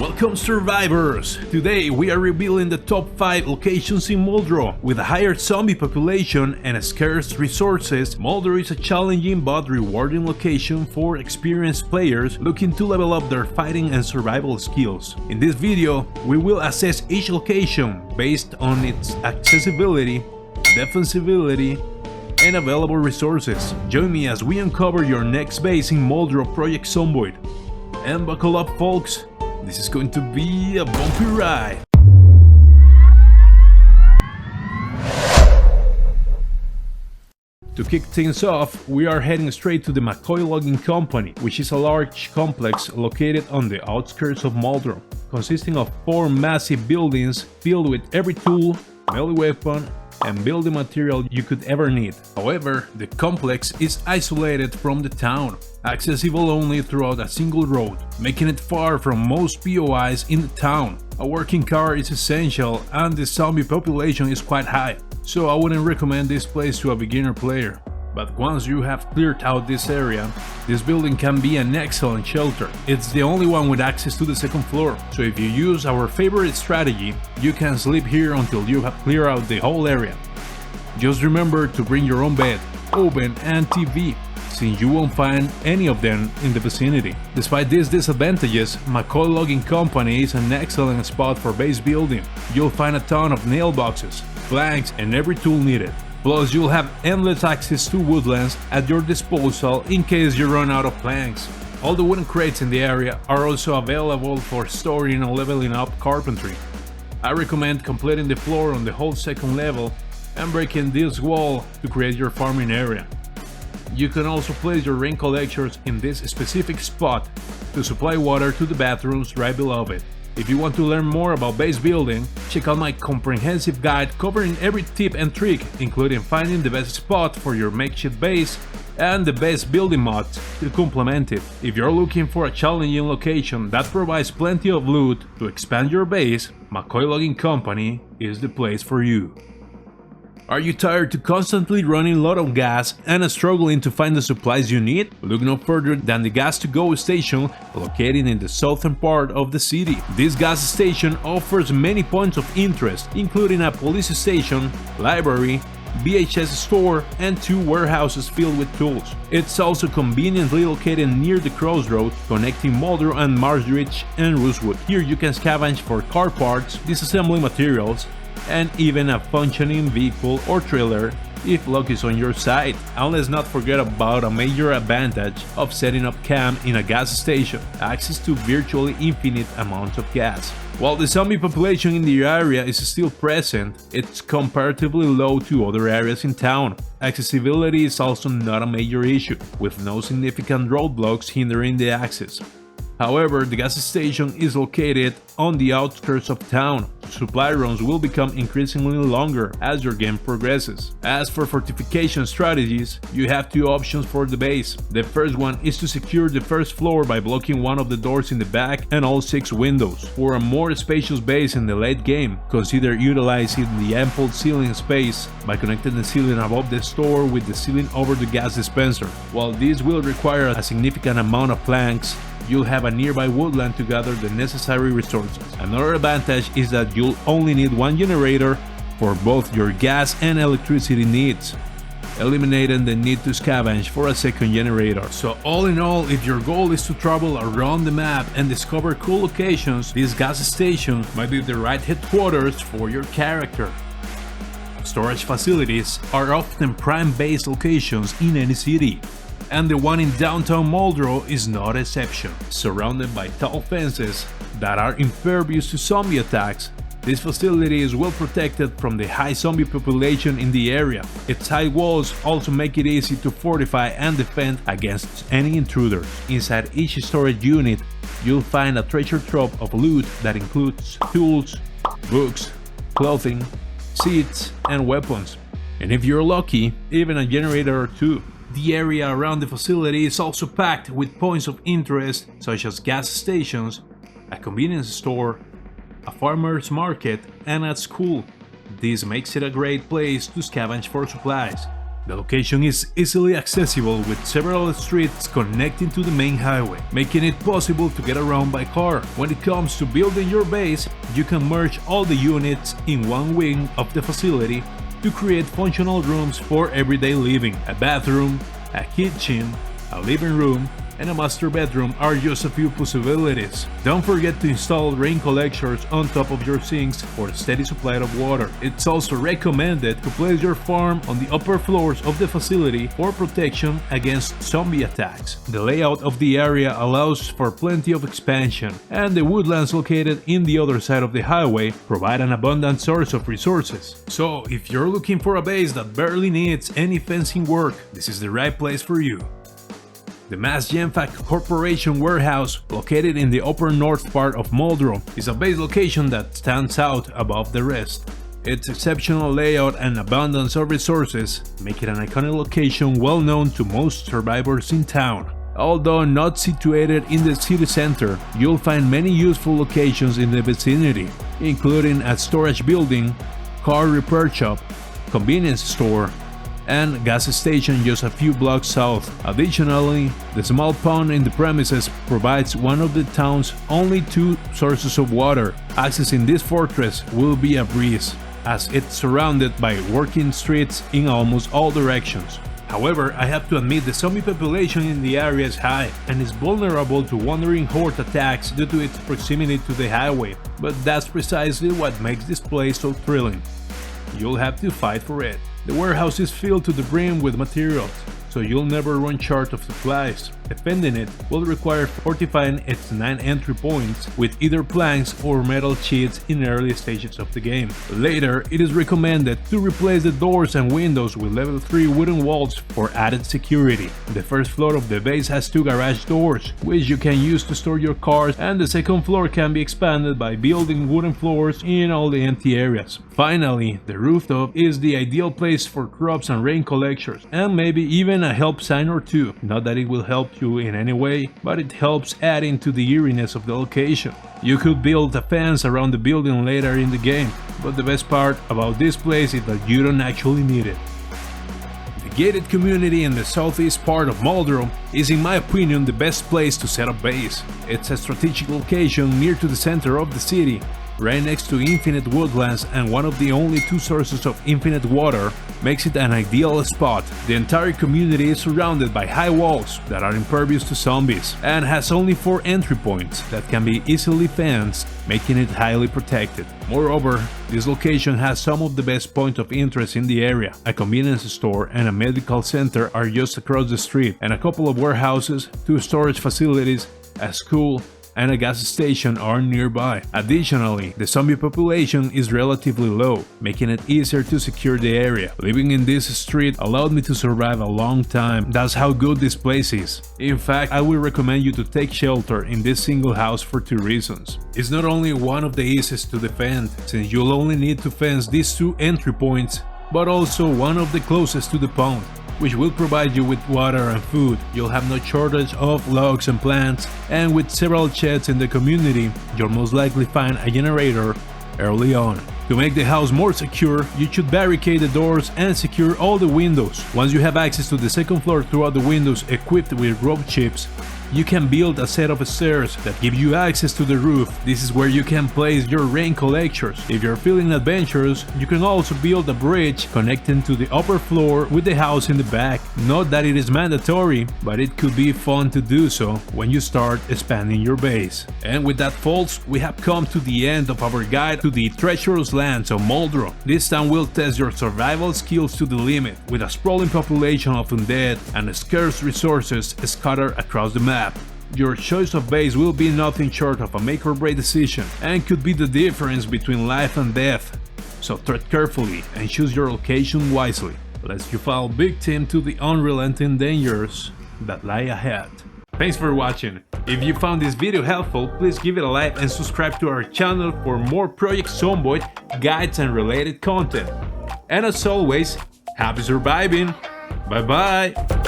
Welcome survivors! Today we are revealing the top 5 locations in Muldraugh. With a higher zombie population and scarce resources, Muldraugh is a challenging but rewarding location for experienced players looking to level up their fighting and survival skills. In this video, we will assess each location based on its accessibility, defensibility, and available resources. Join me as we uncover your next base in Muldraugh Project Zomboid. And buckle up folks, this is going to be a bumpy ride! To kick things off, we are heading straight to the McCoy Logging Co, which is a large complex located on the outskirts of Muldraugh, consisting of 4 massive buildings filled with every tool, melee weapon, and building material you could ever need. However, the complex is isolated from the town, accessible only throughout a single road, making it far from most POIs in the town. A working car is essential and the zombie population is quite high, so I wouldn't recommend this place to a beginner player. But once you have cleared out this area, this building can be an excellent shelter. It's the only one with access to the second floor, so if you use our favorite strategy, you can sleep here until you have cleared out the whole area. Just remember to bring your own bed, oven and TV, since you won't find any of them in the vicinity. Despite these disadvantages, McCoy Logging Co is an excellent spot for base building. You'll find a ton of nail boxes, planks and every tool needed. Plus, you'll have endless access to woodlands at your disposal in case you run out of planks. All the wooden crates in the area are also available for storing and leveling up carpentry. I recommend completing the floor on the whole second level and breaking this wall to create your farming area. You can also place your rain collectors in this specific spot to supply water to the bathrooms right below it. If you want to learn more about base building, check out my comprehensive guide covering every tip and trick, including finding the best spot for your makeshift base and the best building mods to complement it. If you're looking for a challenging location that provides plenty of loot to expand your base, McCoy Logging Co is the place for you. Are you tired to constantly running low on gas and struggling to find the supplies you need? Look no further than the gas-to-go station located in the southern part of the city. This gas station offers many points of interest, including a police station, library, VHS store, and 2 warehouses filled with tools. It's also conveniently located near the crossroad connecting Muldraugh and Marsridge and Rosewood. Here you can scavenge for car parts, disassembly materials, and even a functioning vehicle or trailer if luck is on your side. And let's not forget about a major advantage of setting up camp in a gas station: access to virtually infinite amounts of gas. While the zombie population in the area is still present, it's comparatively low to other areas in town. Accessibility is also not a major issue, with no significant roadblocks hindering the access. However, the gas station is located on the outskirts of town. Supply runs will become increasingly longer as your game progresses. As for fortification strategies, you have 2 options for the base. The first one is to secure the first floor by blocking one of the doors in the back and all 6 windows. For a more spacious base in the late game, consider utilizing the ample ceiling space by connecting the ceiling above the store with the ceiling over the gas dispenser. While this will require a significant amount of planks, you'll have a nearby woodland to gather the necessary resources. Another advantage is that you'll only need 1 generator for both your gas and electricity needs, eliminating the need to scavenge for a second generator. So all in all, if your goal is to travel around the map and discover cool locations, this gas station might be the right headquarters for your character. Storage facilities are often prime base locations in any city, and the one in downtown Muldraugh is no exception. Surrounded by tall fences that are impervious to zombie attacks, this facility is well protected from the high zombie population in the area. Its high walls also make it easy to fortify and defend against any intruders. Inside each storage unit, you'll find a treasure trove of loot that includes tools, books, clothing, seeds, and weapons. And if you're lucky, even a generator or 2. The area around the facility is also packed with points of interest such as gas stations, a convenience store, a farmer's market, and a school. This makes it a great place to scavenge for supplies. The location is easily accessible with several streets connecting to the main highway, making it possible to get around by car. When it comes to building your base, you can merge all the units in one wing of the facility to create functional rooms for everyday living. A bathroom, a kitchen, a living room, and a master bedroom are just a few possibilities. Don't forget to install rain collectors on top of your sinks for a steady supply of water. It's also recommended to place your farm on the upper floors of the facility for protection against zombie attacks. The layout of the area allows for plenty of expansion, and the woodlands located in the other side of the highway provide an abundant source of resources. So if you're looking for a base that barely needs any fencing work, this is the right place for you. The Mass-Genfac Corporation warehouse, located in the upper north part of Muldraugh, is a base location that stands out above the rest. Its exceptional layout and abundance of resources make it an iconic location well known to most survivors in town. Although not situated in the city center, you'll find many useful locations in the vicinity, including a storage building, car repair shop, convenience store, and gas station just a few blocks south. Additionally, the small pond in the premises provides one of the town's only 2 sources of water. Accessing this fortress will be a breeze, as it's surrounded by working streets in almost all directions. However, I have to admit the zombie population in the area is high and is vulnerable to wandering horde attacks due to its proximity to the highway, but that's precisely what makes this place so thrilling. You'll have to fight for it. The warehouse is filled to the brim with materials, so you'll never run short of supplies. Defending it will require fortifying its 9 entry points with either planks or metal sheets in early stages of the game. Later, it is recommended to replace the doors and windows with level 3 wooden walls for added security. The first floor of the base has 2 garage doors, which you can use to store your cars, and the second floor can be expanded by building wooden floors in all the empty areas. Finally, the rooftop is the ideal place for crops and rain collectors, and maybe even a help sign or 2. Not that it will help you in any way, but it helps adding to the eeriness of the location. You could build a fence around the building later in the game, but the best part about this place is that you don't actually need it. The gated community in the southeast part of Muldraugh is, in my opinion, the best place to set up base. It's a strategic location near to the center of the city, right next to infinite woodlands, and one of the only 2 sources of infinite water makes it an ideal spot. The entire community is surrounded by high walls that are impervious to zombies and has only 4 entry points that can be easily fenced, making it highly protected. Moreover, this location has some of the best points of interest in the area. A convenience store and a medical center are just across the street, and a couple of warehouses, 2 storage facilities, a school, and a gas station are nearby. Additionally, the zombie population is relatively low, making it easier to secure the area. Living in this street allowed me to survive a long time. That's how good this place is. In fact, I would recommend you to take shelter in this single house for 2 reasons. It's not only one of the easiest to defend, since you'll only need to fence these 2 entry points, but also one of the closest to the pond, which will provide you with water and food. You'll have no shortage of logs and plants, and with several sheds in the community, you'll most likely find a generator early on. To make the house more secure, you should barricade the doors and secure all the windows. Once you have access to the second floor throughout the windows equipped with rope chips, you can build a set of stairs that give you access to the roof. This is where you can place your rain collectors. If you're feeling adventurous, you can also build a bridge connecting to the upper floor with the house in the back. Not that it is mandatory, but it could be fun to do so when you start expanding your base. And with that, folks, we have come to the end of our guide to the treacherous lands of Muldraugh. This time will test your survival skills to the limit, with a sprawling population of undead and scarce resources scattered across the map. Your choice of base will be nothing short of a make or break decision, and could be the difference between life and death. So tread carefully and choose your location wisely, lest you fall victim to the unrelenting dangers that lie ahead. Thanks for watching. If you found this video helpful, please give it a like and subscribe to our channel for more Project Zomboid guides and related content. And as always, happy surviving! Bye bye!